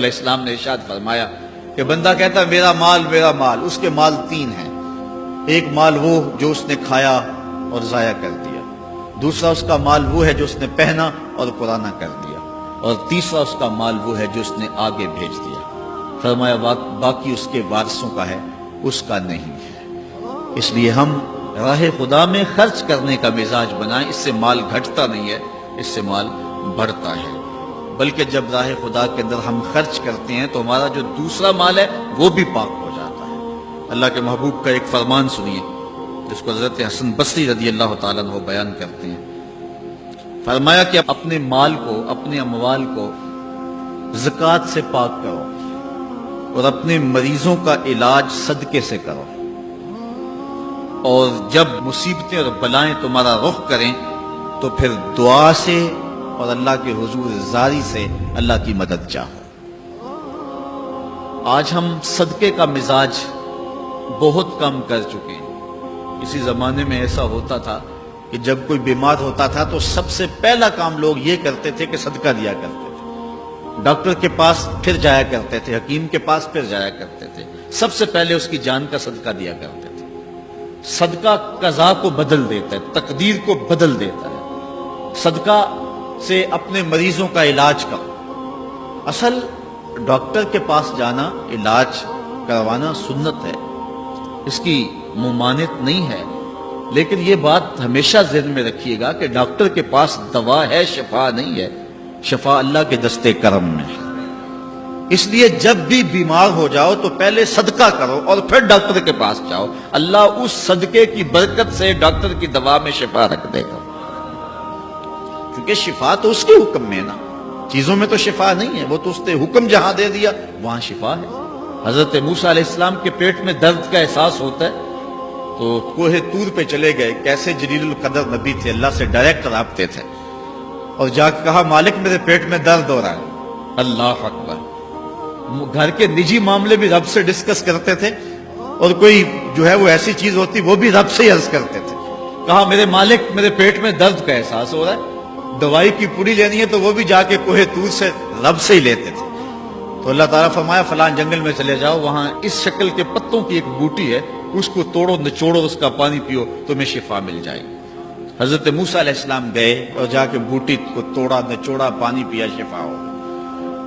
علیہ السلام نے ارشاد فرمایا کہ بندہ کہتا ہے میرا مال، اس کے مال تین ہیں. ایک مال وہ جو اس نے کھایا اور ضائع کر دیا، دوسرا اس کا مال وہ ہے جو اس نے پہنا اور پرانا کر دیا، اور تیسرا اس کا مال وہ ہے جو اس نے آگے بھیج دیا. فرمایا باقی اس کے وارثوں کا ہے، اس کا نہیں ہے. اس لیے ہم راہ خدا میں خرچ کرنے کا مزاج بنائیں. اس سے مال گھٹتا نہیں ہے، اس سے مال بڑھتا ہے. بلکہ جب راہ خدا کے اندر ہم خرچ کرتے ہیں تو ہمارا جو دوسرا مال ہے وہ بھی پاک ہو جاتا ہے. اللہ کے محبوب کا ایک فرمان سنیے جس کو حضرت حسن بصری رضی اللہ تعالیٰ عنہ بیان کرتے ہیں. فرمایا کہ اپنے مال کو، اپنے اموال کو زکوٰۃ سے پاک کرو اور اپنے مریضوں کا علاج صدقے سے کرو، اور جب مصیبتیں اور بلائیں تمہارا رخ کریں تو پھر دعا سے اور اللہ کے حضور زاری سے اللہ کی مدد چاہو. آج ہم صدقے کا مزاج بہت کم کر چکے ہیں. اسی زمانے میں ایسا ہوتا تھا کہ جب کوئی بیمار ہوتا تھا تو سب سے پہلا کام لوگ یہ کرتے تھے کہ صدقہ دیا کرتے تھے. ڈاکٹر کے پاس پھر جایا کرتے تھے، حکیم کے پاس پھر جایا کرتے تھے. سب سے پہلے اس کی جان کا صدقہ دیا کرتے تھے. صدقہ قضا کو بدل دیتا ہے، تقدیر کو بدل دیتا ہے. صدقہ سے اپنے مریضوں کا علاج کرو. اصل ڈاکٹر کے پاس جانا، علاج کروانا سنت ہے، اس کی ممانعت نہیں ہے. لیکن یہ بات ہمیشہ ذہن میں رکھیے گا کہ ڈاکٹر کے پاس دوا ہے، شفا نہیں ہے. شفا اللہ کے دستے کرم میں ہے. اس لیے جب بھی بیمار ہو جاؤ تو پہلے صدقہ کرو اور پھر ڈاکٹر کے پاس جاؤ. اللہ اس صدقے کی برکت سے ڈاکٹر کی دوا میں شفا رکھ دے گا. کیونکہ شفا تو اس کے حکم میں ہے نا، چیزوں میں تو شفا نہیں ہے. وہ تو اس نے حکم جہاں دے دیا وہاں شفا ہے. حضرت موسیٰ علیہ السلام کے پیٹ میں درد کا احساس ہوتا ہے تو کوہ طور پہ چلے گئے. کیسے جلیل القدر نبی تھے، اللہ سے ڈائریکٹ رابطے تھے. اور جا کے کہا مالک میرے پیٹ میں درد ہو رہا ہے. اللہ اکبر. گھر کے نجی معاملے بھی رب سے ڈسکس کرتے تھے، اور کوئی جو ہے وہ ایسی چیز ہوتی وہ بھی رب سے ہی عرض کرتے تھے. کہا میرے مالک میرے پیٹ میں درد کا احساس ہو رہا ہے. دوائی کی پوری لینی ہے تو وہ بھی جا کے کوہ طور سے رب سے ہی لیتے تھے. تو اللہ تعالیٰ فرمایا فلان جنگل میں چلے جاؤ، وہاں اس شکل کے پتوں کی ایک بوٹی ہے، اس کو توڑو نچوڑو، اس کا پانی پیو، تمہیں شفا مل جائے گی. حضرت موسیٰ علیہ السلام گئے اور جا کے بوٹی کو توڑا، نچوڑا، پانی پیا، شفا ہو.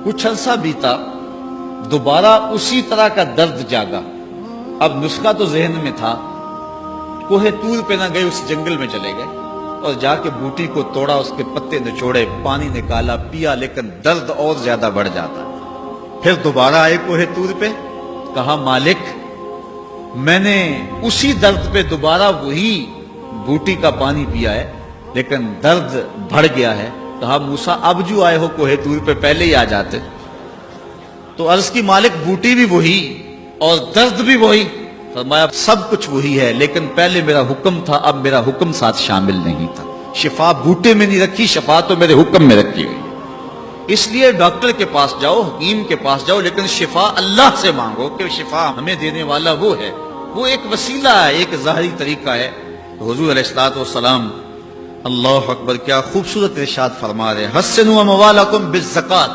کچھ عرصہ بیتا، دوبارہ اسی طرح کا درد جاگا. اب نسخہ تو ذہن میں تھا. کوہ طور پہ نہ گئے، اس جنگل میں چلے گئے اور جا کے بوٹی کو توڑا، اس کے پتے نچوڑے، پانی نکالا، پیا، لیکن درد اور زیادہ بڑھ جاتا. پھر دوبارہ آئے کوہ طور پہ، کہا مالک میں نے اسی درد پہ دوبارہ وہی بوٹی کا پانی پیا ہے لیکن درد بڑھ گیا ہے. کہا موسیٰ اب جو آئے ہو کوہ طور پہ پہلے ہی آ جاتے. تو عرض کی مالک بوٹی بھی وہی اور درد بھی وہی. فرمایا سب کچھ وہی ہے لیکن پہلے میرا حکم تھا، اب میرا حکم ساتھ شامل نہیں تھا. شفا بوٹے میں نہیں رکھی، شفا تو میرے حکم میں رکھی ہوئی. اس لیے ڈاکٹر کے پاس جاؤ، حکیم کے پاس جاؤ، لیکن شفا اللہ سے مانگو کہ شفا ہمیں دینے والا وہ ہے. وہ ایک وسیلہ ہے، ایک ظاہری طریقہ ہے. حضور علیہ الصلوۃ والسلام اللہ اکبر کیا خوبصورت ارشاد فرما رہے ہیں، حسنوا اموالکم بالزکات،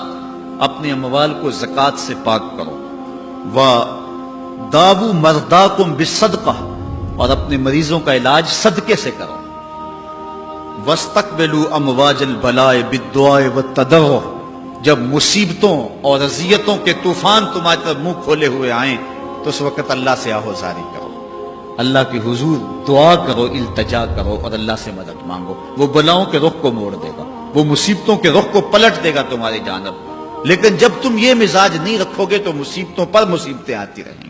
اپنے اموال کو زکات سے پاک کرو. داووا مرضاکم بالصدقہ، اور اپنے مریضوں کا علاج صدقے سے کرو. واستقبلوا امواج البلاء بالدعاء والتضرع، جب مصیبتوں اور اذیتوں کے طوفان تمہاری طرف منہ کھولے ہوئے آئیں تو اس وقت اللہ سے آہوزاری کرو، اللہ کے حضور دعا کرو، التجا کرو اور اللہ سے مدد مانگو. وہ بلاؤں کے رخ کو موڑ دے گا، وہ مصیبتوں کے رخ کو پلٹ دے گا تمہاری جانب. لیکن جب تم یہ مزاج نہیں رکھو گے تو مصیبتوں پر مصیبتیں آتی رہیں گی.